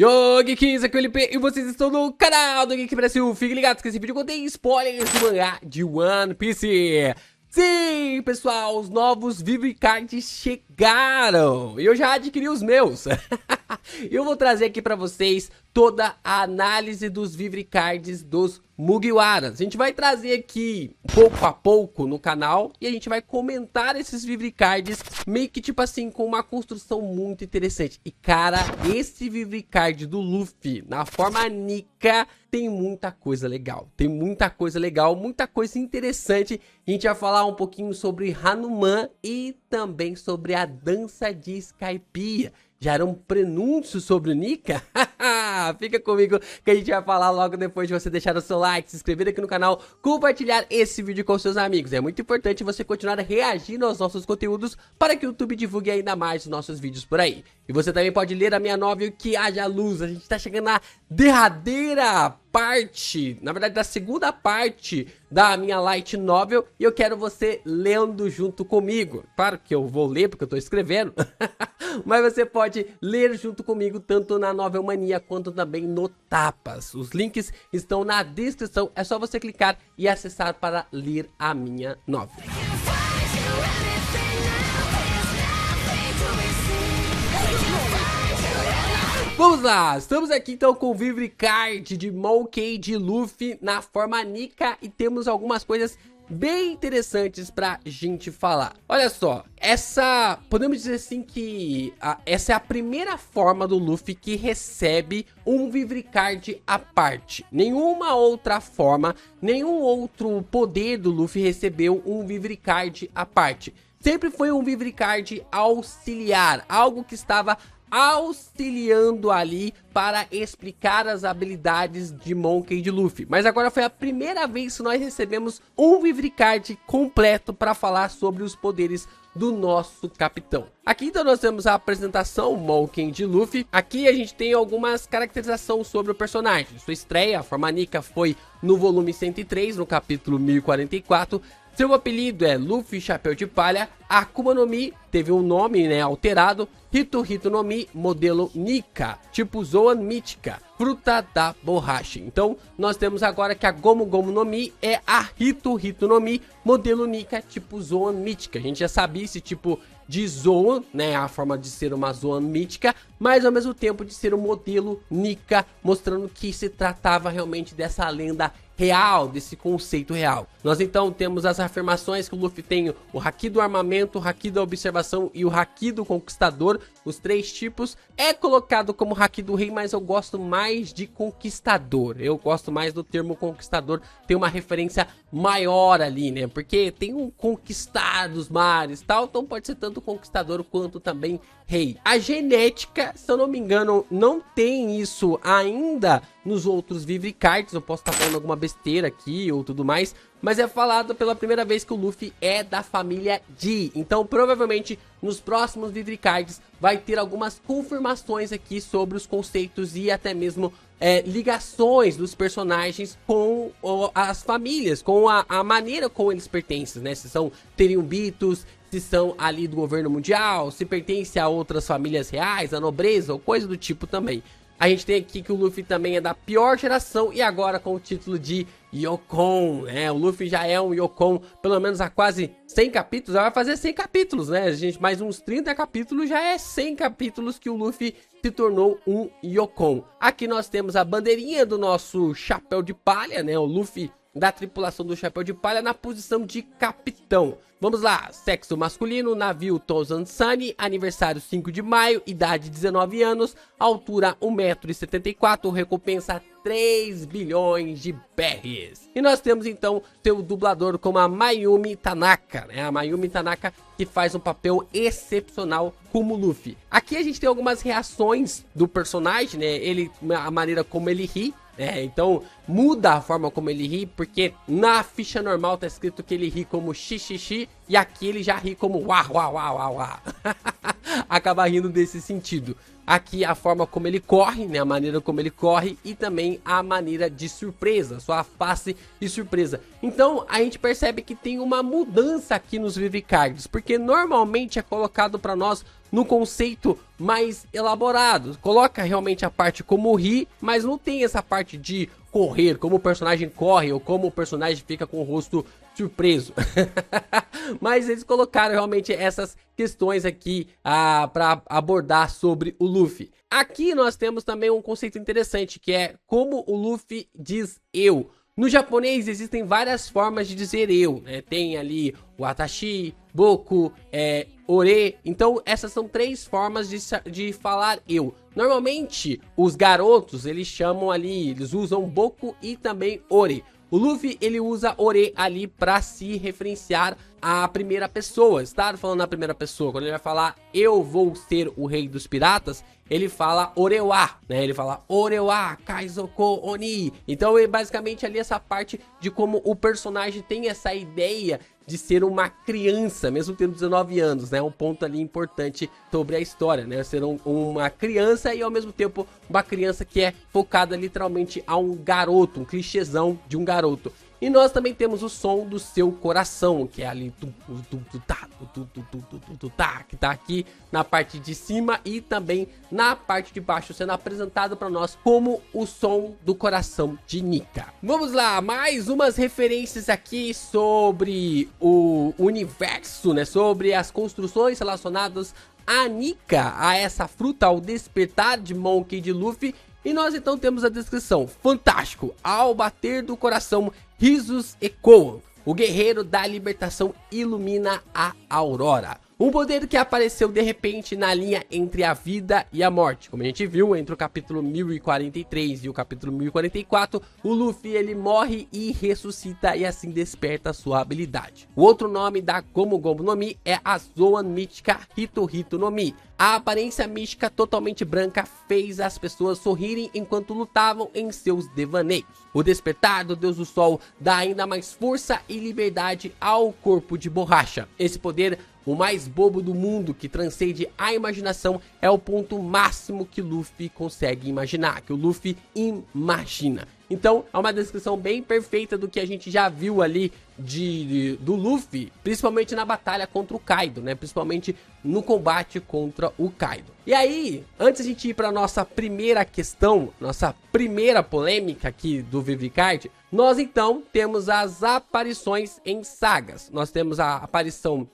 Yo, Geeks, aqui é o LP e vocês estão no canal do Geek Brasil. Fiquem ligados que esse vídeo contém spoilers do mangá de One Piece. Sim, pessoal, os novos Vivre Cards chegaram e eu já adquiri os meus. Eu vou trazer aqui pra vocês toda a análise dos Vivre Cards dos Mugiwaras. A gente vai trazer aqui pouco a pouco no canal e a gente vai comentar esses Vivre Cards meio que tipo assim, com uma construção muito interessante. E cara, esse Vivre Card do Luffy na forma Nika tem muita coisa legal. Tem muita coisa legal, muita coisa interessante. A gente vai falar um pouquinho sobre Hanuman e também sobre a dança de Skypiea. Já era um prenúncio sobre o Nika? Fica comigo que a gente vai falar logo depois de você deixar o seu like, se inscrever aqui no canal, compartilhar esse vídeo com seus amigos. É muito importante você continuar reagindo aos nossos conteúdos para que o YouTube divulgue ainda mais os nossos vídeos por aí. E você também pode ler a minha novel Que Haja Luz. A gente tá chegando na derradeira parte, na verdade da segunda parte da minha light novel, e eu quero você lendo junto comigo. Claro que eu vou ler porque eu tô escrevendo, mas você pode ler junto comigo tanto na Novel Mania quanto também no Tapas. Os links estão na descrição, é só você clicar e acessar para ler a minha novel. Vamos lá, estamos aqui então com o Vivre Card de Monkey D. Luffy na forma Nika e temos algumas coisas bem interessantes pra gente falar. Olha só, podemos dizer assim que essa é a primeira forma do Luffy que recebe um Vivre Card à parte. Nenhuma outra forma, nenhum outro poder do Luffy recebeu um Vivre Card à parte. Sempre foi um Vivre Card auxiliar, algo que estava auxiliando ali para explicar as habilidades de Monkey D. Luffy. Mas agora foi a primeira vez que nós recebemos um Vivre Card completo para falar sobre os poderes do nosso capitão. Aqui então nós temos a apresentação Monkey D. Luffy. Aqui a gente tem algumas caracterizações sobre o personagem. Sua estreia, a forma Nika, foi no volume 103, no capítulo 1044. Seu apelido é Luffy Chapéu de Palha. Akuma no Mi teve um nome, né, alterado. Hito Hito no Mi, modelo Nika, tipo Zoan Mítica, fruta da borracha. Então, nós temos agora que a Gomu Gomu no Mi é a Hito Hito no Mi, modelo Nika, tipo Zoan Mítica. A gente já sabia esse tipo de Zoan, né, a forma de ser uma Zoan Mítica, mas ao mesmo tempo de ser um modelo Nika, mostrando que se tratava realmente dessa lenda real, desse conceito real. Nós então temos as afirmações que o Luffy tem o Haki do armamento, o Haki da observação e o Haki do conquistador. Os três tipos é colocado como Haki do rei, mas eu gosto mais de conquistador. Eu gosto mais do termo conquistador, tem uma referência maior ali, né? Porque tem um conquistar dos mares e tal, então pode ser tanto conquistador quanto também rei. A genética, se eu não me engano, não tem isso ainda nos outros Vivre Cards. Eu posso estar falando alguma besteira aqui ou tudo mais, mas é falado pela primeira vez que o Luffy é da família D. Então provavelmente nos próximos Vivre Cards vai ter algumas confirmações aqui sobre os conceitos e até mesmo ligações dos personagens com as famílias, com a maneira como eles pertencem, né? Se são Teriumbitos, se são ali do governo mundial, se pertence a outras famílias reais, a nobreza ou coisa do tipo também. A gente tem aqui que o Luffy também é da pior geração e agora com o título de Yokon, né? O Luffy já é um Yokon pelo menos há quase 100 capítulos, já vai fazer 100 capítulos, né? Gente, mais uns 30 capítulos já é 100 capítulos que o Luffy se tornou um Yokon. Aqui nós temos a bandeirinha do nosso Chapéu de Palha, né? O Luffy da tripulação do Chapéu de Palha na posição de capitão. Vamos lá, sexo masculino, navio Tozan Sunny, aniversário 5 de maio, idade 19 anos, altura 1,74 m, recompensa 3 bilhões de berries. E nós temos então seu dublador como a Mayumi Tanaka, né? A Mayumi Tanaka que faz um papel excepcional como Luffy. Aqui a gente tem algumas reações do personagem, né? A maneira como ele ri. Então muda a forma como ele ri, porque na ficha normal tá escrito que ele ri como xixi e aqui ele já ri como uá, uá, uá, uá, uá. Acaba rindo desse sentido. Aqui a forma como ele corre, né, a maneira como ele corre e também a maneira de surpresa, sua face e surpresa. Então a gente percebe que tem uma mudança aqui nos Vivre Cards, porque normalmente é colocado para nós no conceito mais elaborado. Coloca realmente a parte como rir, mas não tem essa parte de correr, como o personagem corre ou como o personagem fica com o rosto surpreso. Mas eles colocaram realmente essas questões aqui para abordar sobre o Luffy. Aqui nós temos também um conceito interessante, que é como o Luffy diz eu. No japonês existem várias formas de dizer eu, né? Tem ali o Atashi, Boku, Ore. Então essas são 3 formas de falar eu. Normalmente os garotos eles chamam ali, eles usam Boku e também Ore. O Luffy ele usa Ore ali para se referenciar à primeira pessoa, está falando na primeira pessoa. Quando ele vai falar eu vou ser o rei dos piratas, ele fala Orewa, né? Ele fala Orewa Kaizoko Oni. Então é basicamente ali essa parte de como o personagem tem essa ideia de ser uma criança, mesmo tendo 19 anos, né? Um ponto ali importante sobre a história, né? Ser uma criança e ao mesmo tempo uma criança que é focada literalmente a um garoto, um clichêzão de um garoto. E nós também temos o som do seu coração, que é ali que tá aqui na parte de cima e também na parte de baixo, sendo apresentado para nós como o som do coração de Nika. Vamos lá, mais umas referências aqui sobre o universo, né? Sobre as construções relacionadas a Nika, a essa fruta, ao despertar de Monkey D. Luffy. E nós então temos a descrição: fantástico, ao bater do coração, risos ecoam. O guerreiro da libertação ilumina a aurora. Um poder que apareceu de repente na linha entre a vida e a morte. Como a gente viu, entre o capítulo 1043 e o capítulo 1044, o Luffy ele morre e ressuscita e assim desperta sua habilidade. O outro nome da Gomu Gomu no Mi é a Zoan Mística Hito Hito no Mi. A aparência mística totalmente branca fez as pessoas sorrirem enquanto lutavam em seus devaneios. O despertar do Deus do Sol dá ainda mais força e liberdade ao corpo de borracha. Esse poder, o mais bobo do mundo, que transcende a imaginação, é o ponto máximo que Luffy consegue imaginar, que o Luffy imagina. Então é uma descrição bem perfeita do que a gente já viu ali do Luffy, principalmente na batalha contra o Kaido, né? Principalmente no combate contra o Kaido. E aí, antes de a gente ir para nossa primeira questão, nossa primeira polêmica aqui do Vivicard, nós então temos as aparições em sagas. Nós temos a aparição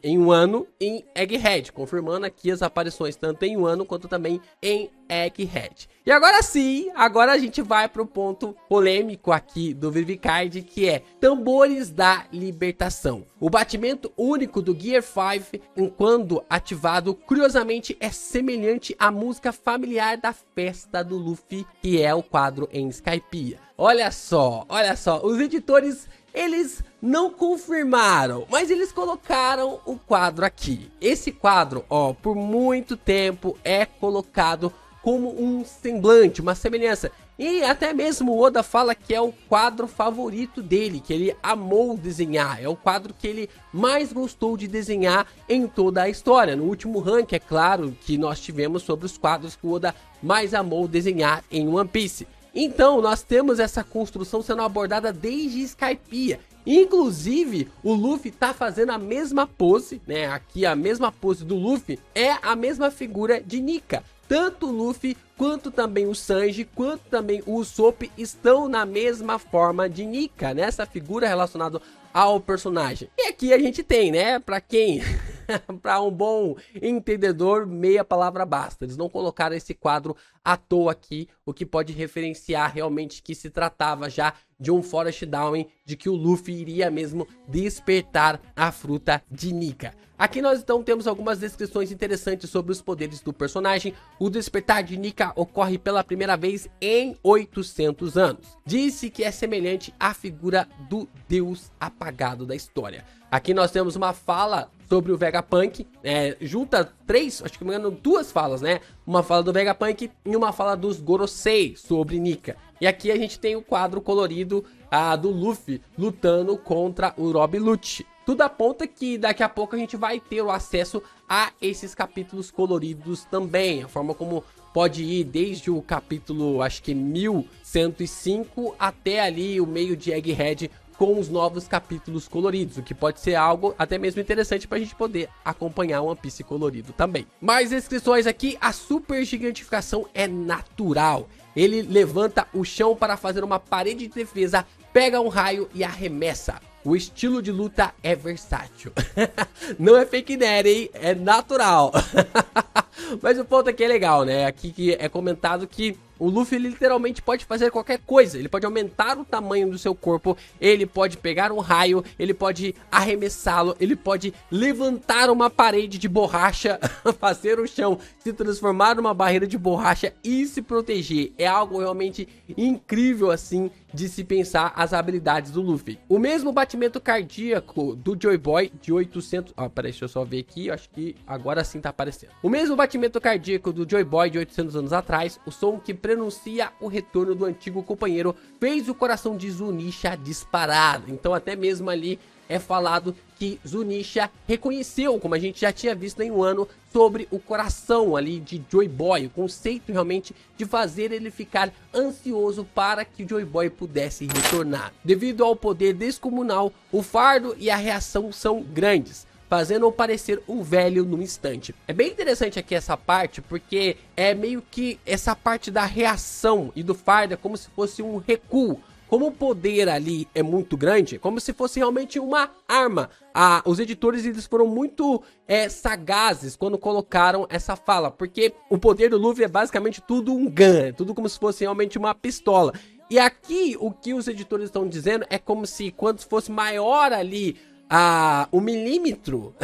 em Wano e em Egghead, confirmando aqui as aparições tanto em Wano quanto também em Egghead. E agora sim, agora a gente vai pro ponto polêmico aqui do Vivicard, que é tambores da libertação. O batimento único do Gear 5, enquanto ativado, curiosamente é semelhante à música familiar da festa do Luffy, que é o quadro em Skypiea. Olha só, os editores eles não confirmaram, mas eles colocaram o quadro aqui. Esse quadro, ó, por muito tempo é colocado como um semblante, uma semelhança. E até mesmo o Oda fala que é o quadro favorito dele, que ele amou desenhar. É o quadro que ele mais gostou de desenhar em toda a história. No último ranking, é claro, que nós tivemos sobre os quadros que o Oda mais amou desenhar em One Piece. Então, nós temos essa construção sendo abordada desde Skypiea. Inclusive, o Luffy tá fazendo a mesma pose, né? Aqui a mesma pose do Luffy é a mesma figura de Nika. Tanto o Luffy, quanto também o Sanji, quanto também o Usopp estão na mesma forma de Nika, nessa figura relacionada ao personagem. E aqui a gente tem, né, pra quem... para um bom entendedor, meia palavra basta. Eles não colocaram esse quadro à toa aqui, o que pode referenciar realmente que se tratava já de um Forest Down, de que o Luffy iria mesmo despertar a fruta de Nika. Aqui nós então temos algumas descrições interessantes sobre os poderes do personagem. O despertar de Nika ocorre pela primeira vez em 800 anos. Disse que é semelhante à figura do deus apagado da história. Aqui nós temos uma fala sobre o Vegapunk, junta três, acho que me engano, duas falas, né? Uma fala do Vegapunk e uma fala dos Gorosei sobre Nika. E aqui a gente tem o quadro colorido do Luffy lutando contra o Rob Lucci. Tudo aponta que daqui a pouco a gente vai ter o acesso a esses capítulos coloridos também. A forma como pode ir desde o capítulo, acho que 1105 até ali o meio de Egghead, com os novos capítulos coloridos, o que pode ser algo até mesmo interessante pra gente poder acompanhar One Piece colorido também. Mais inscrições aqui, a super gigantificação é natural. Ele levanta o chão para fazer uma parede de defesa, pega um raio e arremessa. O estilo de luta é versátil. Não é fake nerd, hein? É natural. Mas o ponto aqui é legal, né? Aqui que é comentado que o Luffy ele literalmente pode fazer qualquer coisa. Ele pode aumentar o tamanho do seu corpo, ele pode pegar um raio, ele pode arremessá-lo, ele pode levantar uma parede de borracha, fazer o chão se transformar numa barreira de borracha e se proteger. É algo realmente incrível assim de se pensar as habilidades do Luffy. O mesmo batimento cardíaco do Joy Boy de 800... peraí, deixa eu só ver aqui, acho que agora sim tá aparecendo. O mesmo batimento cardíaco do Joy Boy de 800 anos atrás, o som que prenuncia o retorno do antigo companheiro, fez o coração de Zunisha disparar. Então até mesmo ali é falado que Zunisha reconheceu, como a gente já tinha visto em um ano, sobre o coração ali de Joy Boy, o conceito realmente de fazer ele ficar ansioso para que o Joy Boy pudesse retornar. Devido ao poder descomunal, o fardo e a reação são grandes, fazendo-o parecer um velho num instante. É bem interessante aqui essa parte, porque é meio que essa parte da reação e do fardo é como se fosse um recuo. Como o poder ali é muito grande, como se fosse realmente uma arma. Os editores eles foram muito sagazes quando colocaram essa fala, porque o poder do Luffy é basicamente tudo um gun, é tudo como se fosse realmente uma pistola. E aqui o que os editores estão dizendo é como se quando fosse maior ali o milímetro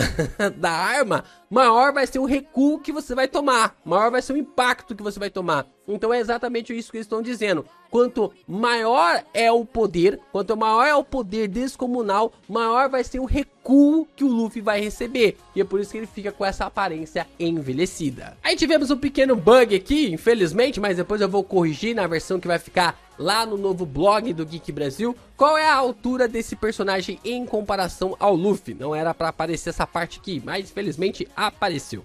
da arma, maior vai ser o recuo que você vai tomar, maior vai ser o impacto que você vai tomar. Então é exatamente isso que eles estão dizendo. Quanto maior é o poder, quanto maior é o poder descomunal, maior vai ser o recuo que o Luffy vai receber. E é por isso que ele fica com essa aparência envelhecida. Aí tivemos um pequeno bug aqui, infelizmente, mas depois eu vou corrigir na versão que vai ficar lá no novo blog do Geek Brasil. Qual é a altura desse personagem em comparação ao Luffy? Não era pra aparecer essa parte aqui, mas infelizmente apareceu.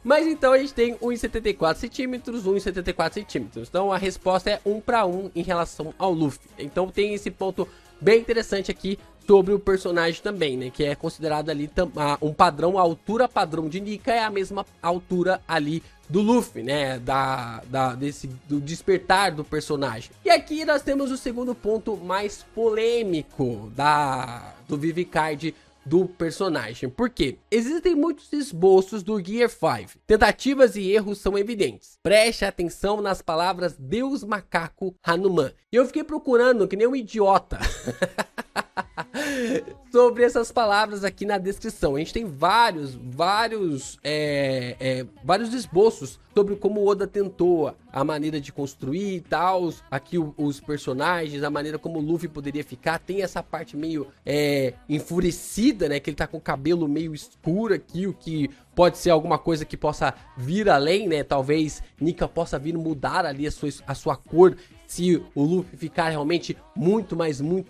Mas então a gente tem 1,74 centímetros, 1,74 centímetros. Então a resposta é 1 para 1 em relação ao Luffy. Então tem esse ponto bem interessante aqui sobre o personagem também, né? Que é considerado ali um padrão, a altura padrão de Nika é a mesma altura ali do Luffy, né? Do despertar do personagem. E aqui nós temos o segundo ponto mais polêmico do Vivicard do personagem. Por quê? Existem muitos esboços do Gear 5. Tentativas e erros são evidentes. Preste atenção nas palavras Deus Macaco Hanuman. E eu fiquei procurando que nem um idiota sobre essas palavras aqui na descrição. A gente tem vários esboços sobre como Oda tentou a maneira de construir e tal, aqui os personagens, a maneira como o Luffy poderia ficar. Tem essa parte meio enfurecida, né, que ele tá com o cabelo meio escuro aqui, o que pode ser alguma coisa que possa vir além, né, talvez Nika possa vir mudar ali a sua cor, se o Luffy ficar realmente muito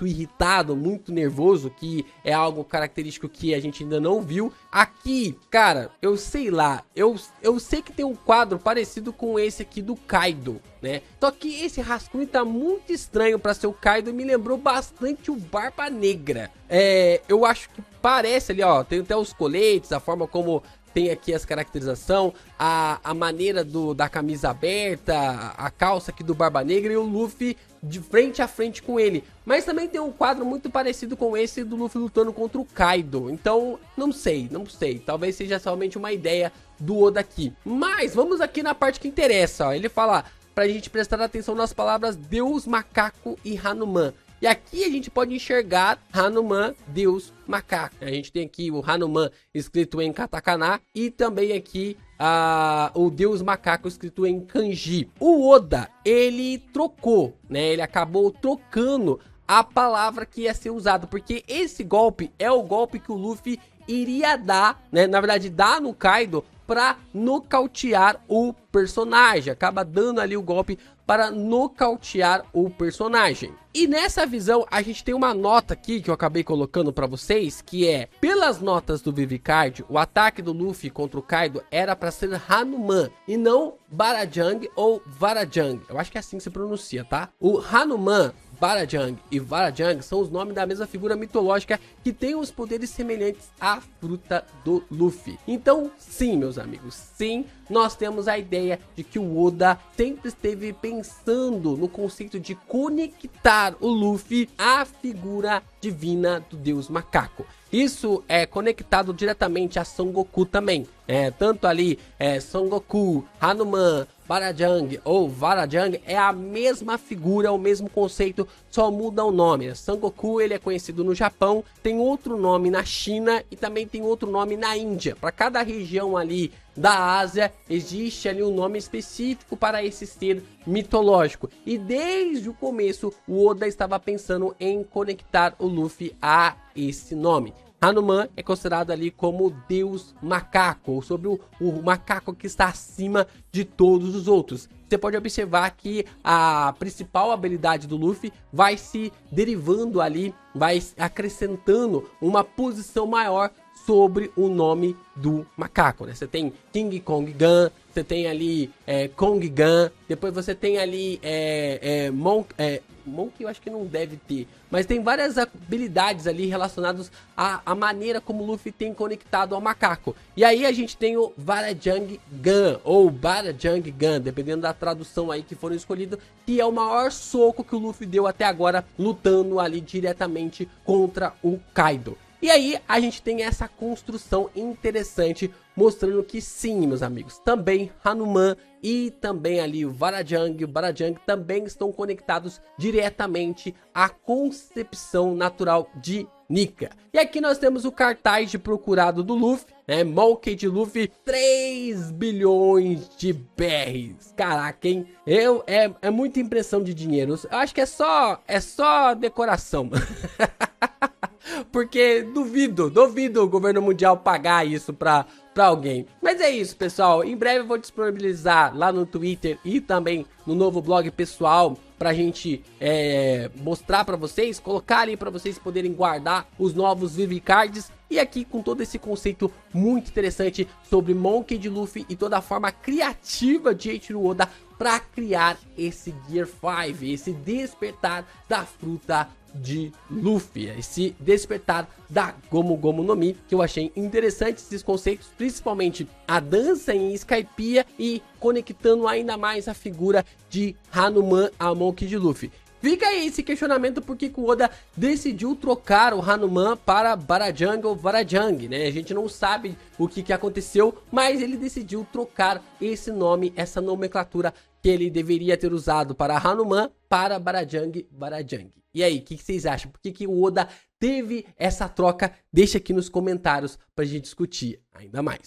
irritado, muito nervoso, que é algo característico que a gente ainda não viu. Aqui, cara, eu sei lá, eu sei que tem um quadro parecido com esse aqui do Kaido, né? Só que esse rascunho tá muito estranho pra ser o Kaido e me lembrou bastante o Barba Negra. Eu acho que parece ali, ó, tem até os coletes, a forma como tem aqui essa caracterização, a maneira da camisa aberta, a calça aqui do Barba Negra e o Luffy de frente a frente com ele. Mas também tem um quadro muito parecido com esse do Luffy lutando contra o Kaido. Então, não sei. Talvez seja somente uma ideia do Oda aqui. Mas vamos aqui na parte que interessa, ó. Ele fala pra gente prestar atenção nas palavras Deus, Macaco e Hanuman. E aqui a gente pode enxergar Hanuman, Deus, Macaco. A gente tem aqui o Hanuman escrito em katakana e também aqui o Deus Macaco escrito em kanji. O Oda, ele trocou, né? Ele acabou trocando a palavra que ia ser usada, porque esse golpe é o golpe que o Luffy iria dar, né? Na verdade, dar no Kaido para nocautear o personagem, acaba dando ali o golpe para nocautear o personagem. E nessa visão a gente tem uma nota aqui que eu acabei colocando para vocês, que é, pelas notas do Vivicard, o ataque do Luffy contra o Kaido era para ser Hanuman e não Barajang ou Varajang. Eu acho que é assim que se pronuncia, tá? O Hanuman, Barajang e Varajang são os nomes da mesma figura mitológica que tem os poderes semelhantes à fruta do Luffy. Então, sim, meus amigos, sim, nós temos a ideia de que o Oda sempre esteve pensando no conceito de conectar o Luffy à figura divina do deus macaco. Isso é conectado diretamente a Son Goku também. Tanto ali, Son Goku, Hanuman, Barajang ou Varajang é a mesma figura, o mesmo conceito, só muda o nome. Son Goku, ele é conhecido no Japão, tem outro nome na China e também tem outro nome na Índia. Para cada região ali da Ásia, existe ali um nome específico para esse ser mitológico. E desde o começo, o Oda estava pensando em conectar o Luffy a esse nome. Hanuman é considerado ali como Deus Macaco, ou sobre o macaco que está acima de todos os outros. Você pode observar que a principal habilidade do Luffy vai se derivando ali, vai acrescentando uma posição maior sobre o nome do macaco, né? Você tem King Kong Gun, você tem ali Kong Gun, depois você tem ali Monk eu acho que não deve ter, mas tem várias habilidades ali relacionadas à maneira como o Luffy tem conectado ao macaco. E aí a gente tem o Varajang Gun, ou Barajang Gun, dependendo da tradução aí que foram escolhido, que é o maior soco que o Luffy deu até agora, lutando ali diretamente contra o Kaido. E aí a gente tem essa construção interessante, mostrando que sim, meus amigos, também Hanuman e também ali o Varajang e o Barajang também estão conectados diretamente à concepção natural de Nika. E aqui nós temos o cartaz de procurado do Luffy, né? Monkey de Luffy, 3 bilhões de BRs. Caraca, hein? É muita impressão de dinheiro. Eu acho que é só decoração. Porque duvido o governo mundial pagar isso pra alguém. Mas é isso, pessoal. Em breve eu vou disponibilizar lá no Twitter e também no novo blog pessoal pra gente mostrar pra vocês, colocar ali pra vocês poderem guardar os novos Vivicards. E aqui com todo esse conceito muito interessante sobre Monkey D. Luffy e toda a forma criativa de Eiichiro Oda para criar esse Gear 5, esse despertar da fruta de Luffy, esse despertar da Gomu Gomu no Mi, que eu achei interessante esses conceitos, principalmente a dança em Skypiea e conectando ainda mais a figura de Hanuman a Monkey D. Luffy. Fica aí esse questionamento porque o Oda decidiu trocar o Hanuman para Barajang ou Varajang, né? A gente não sabe o que aconteceu, mas ele decidiu trocar esse nome, essa nomenclatura que ele deveria ter usado para Hanuman para Barajang, Varajang. E aí, o que vocês acham? Por que o Oda teve essa troca? Deixa aqui nos comentários pra gente discutir ainda mais.